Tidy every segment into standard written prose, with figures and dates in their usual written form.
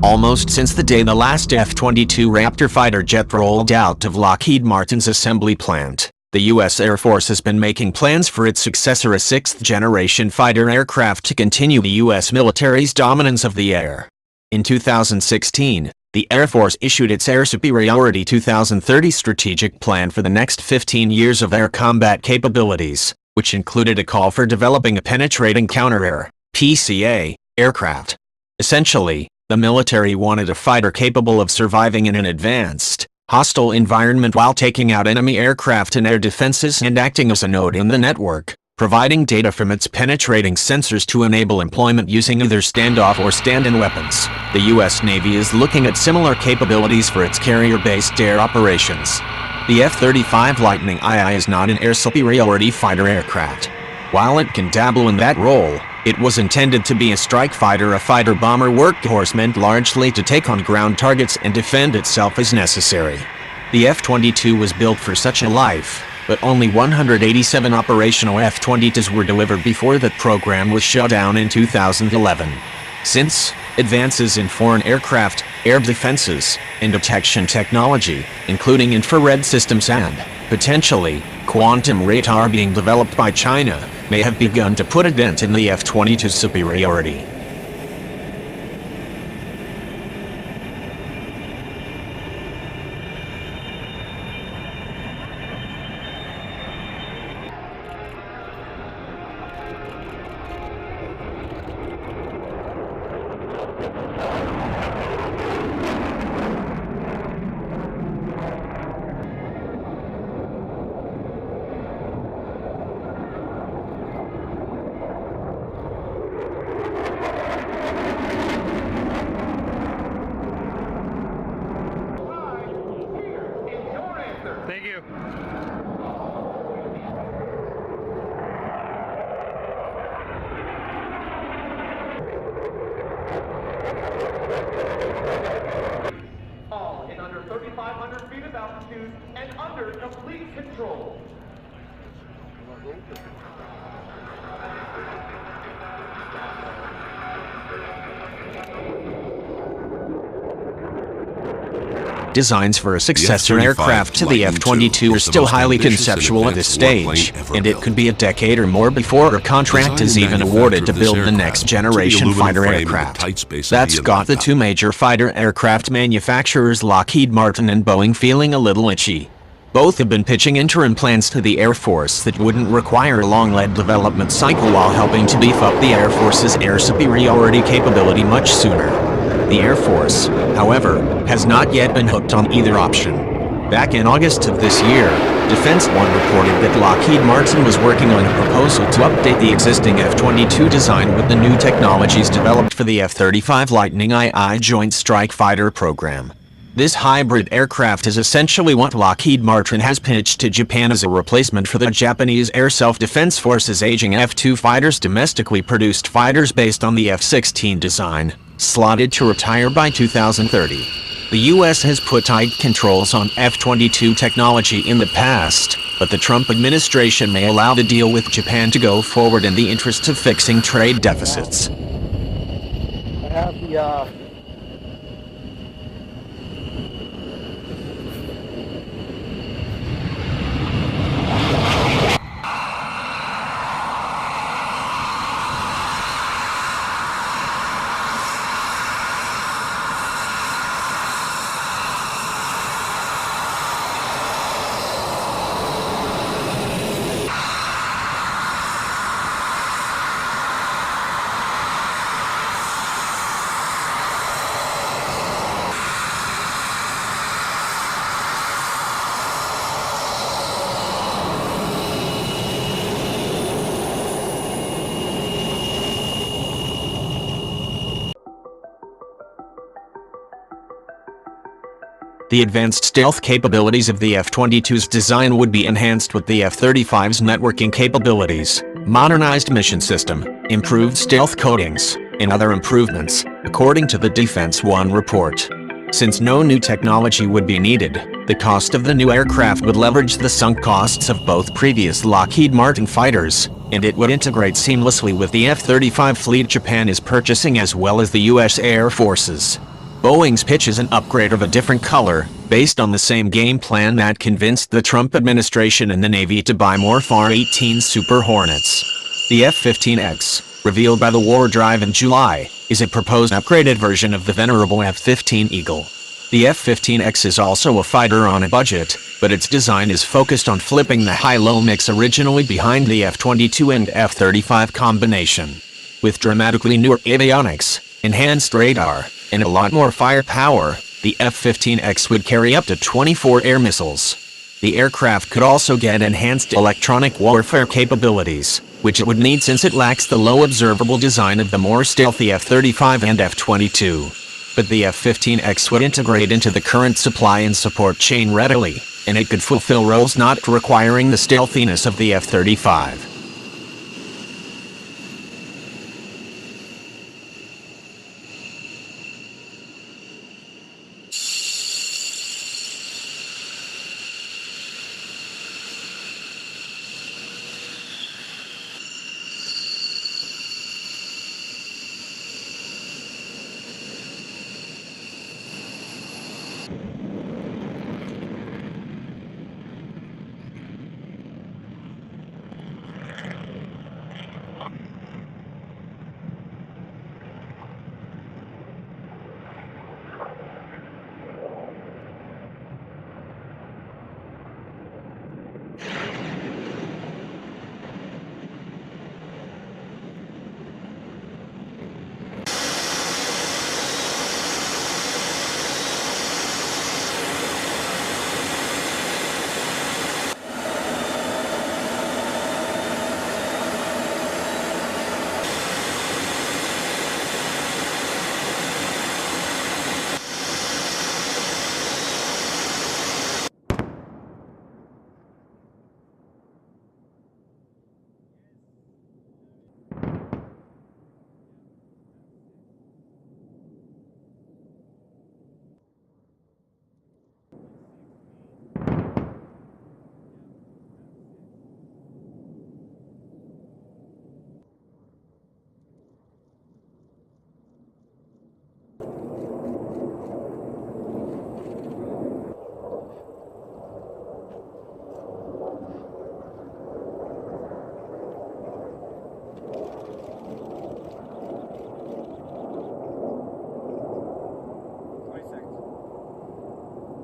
Almost since the day the last F-22 Raptor fighter jet rolled out of Lockheed Martin's assembly plant, the U.S. Air Force has been making plans for its successor, a sixth-generation fighter aircraft, to continue the U.S. military's dominance of the air. In 2016, the Air Force issued its Air Superiority 2030 strategic plan for the next 15 years of air combat capabilities, which included a call for developing a penetrating counter-air (PCA) aircraft. Essentially, the military wanted a fighter capable of surviving in an advanced, hostile environment while taking out enemy aircraft and air defenses and acting as a node in the network, providing data from its penetrating sensors to enable employment using either standoff or stand-in weapons. The U.S. Navy is looking at similar capabilities for its carrier-based air operations. The F-35 Lightning II is not an air superiority fighter aircraft. While it can dabble in that role, it was intended to be a strike fighter, a fighter-bomber workhorse meant largely to take on ground targets and defend itself as necessary. The F-22 was built for such a life, but only 187 operational F-22s were delivered before that program was shut down in 2011. Since, advances in foreign aircraft, air defenses, and detection technology, including infrared systems and, potentially, quantum radar being developed by China, may have begun to put a dent in the F-22's superiority. Thank you. All in under 3,500 feet of altitude and under complete control. Designs for a successor aircraft to the F-22 are still highly conceptual at this stage, and it could be a decade or more before a contract is even awarded to build the next-generation fighter aircraft. That's got the two major fighter aircraft manufacturers Lockheed Martin and Boeing feeling a little itchy. Both have been pitching interim plans to the Air Force that wouldn't require a long-led development cycle while helping to beef up the Air Force's air superiority capability much sooner. The Air Force, however, has not yet been hooked on either option. Back in August of this year, Defense One reported that Lockheed Martin was working on a proposal to update the existing F-22 design with the new technologies developed for the F-35 Lightning II Joint Strike Fighter program. This hybrid aircraft is essentially what Lockheed Martin has pitched to Japan as a replacement for the Japanese Air Self-Defense Force's aging F-2 fighters. Domestically produced fighters based on the F-16 design, slotted to retire by 2030. The U.S. has put tight controls on F-22 technology in the past, but the Trump administration may allow the deal with Japan to go forward in the interest of fixing trade deficits. I have the The advanced stealth capabilities of the F-22's design would be enhanced with the F-35's networking capabilities, modernized mission system, improved stealth coatings, and other improvements, according to the Defense One report. Since no new technology would be needed, the cost of the new aircraft would leverage the sunk costs of both previous Lockheed Martin fighters, and it would integrate seamlessly with the F-35 fleet Japan is purchasing as well as the U.S. Air Forces. Boeing's pitch is an upgrade of a different color, based on the same game plan that convinced the Trump administration and the Navy to buy more F-18 Super Hornets. The F-15X, revealed by the War Drive in July, is a proposed upgraded version of the venerable F-15 Eagle. The F-15X is also a fighter on a budget, but its design is focused on flipping the high-low mix originally behind the F-22 and F-35 combination. With dramatically newer avionics, enhanced radar, and a lot more firepower, the F-15X would carry up to 24 air missiles. The aircraft could also get enhanced electronic warfare capabilities, which it would need since it lacks the low observable design of the more stealthy F-35 and F-22. But the F-15X would integrate into the current supply and support chain readily, and it could fulfill roles not requiring the stealthiness of the F-35.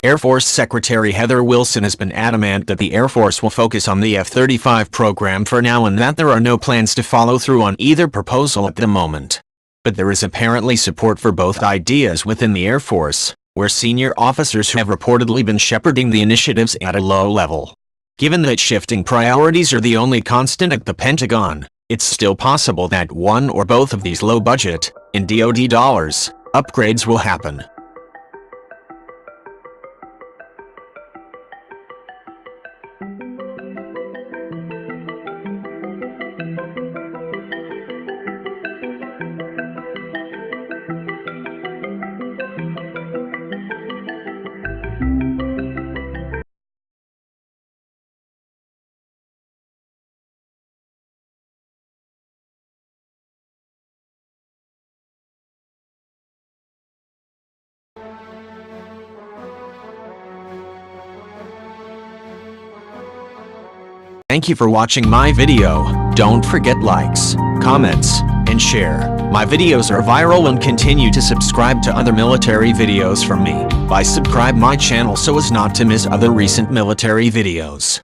Air Force Secretary Heather Wilson has been adamant that the Air Force will focus on the F-35 program for now and that there are no plans to follow through on either proposal at the moment. But there is apparently support for both ideas within the Air Force, where senior officers have reportedly been shepherding the initiatives at a low level. Given that shifting priorities are the only constant at the Pentagon, it's still possible that one or both of these low-budget, in DoD dollars, upgrades will happen. Thank you for watching my video. Don't forget likes, comments, and share. My videos are viral and continue to subscribe to other military videos from me. Subscribe my channel so as not to miss other recent military videos.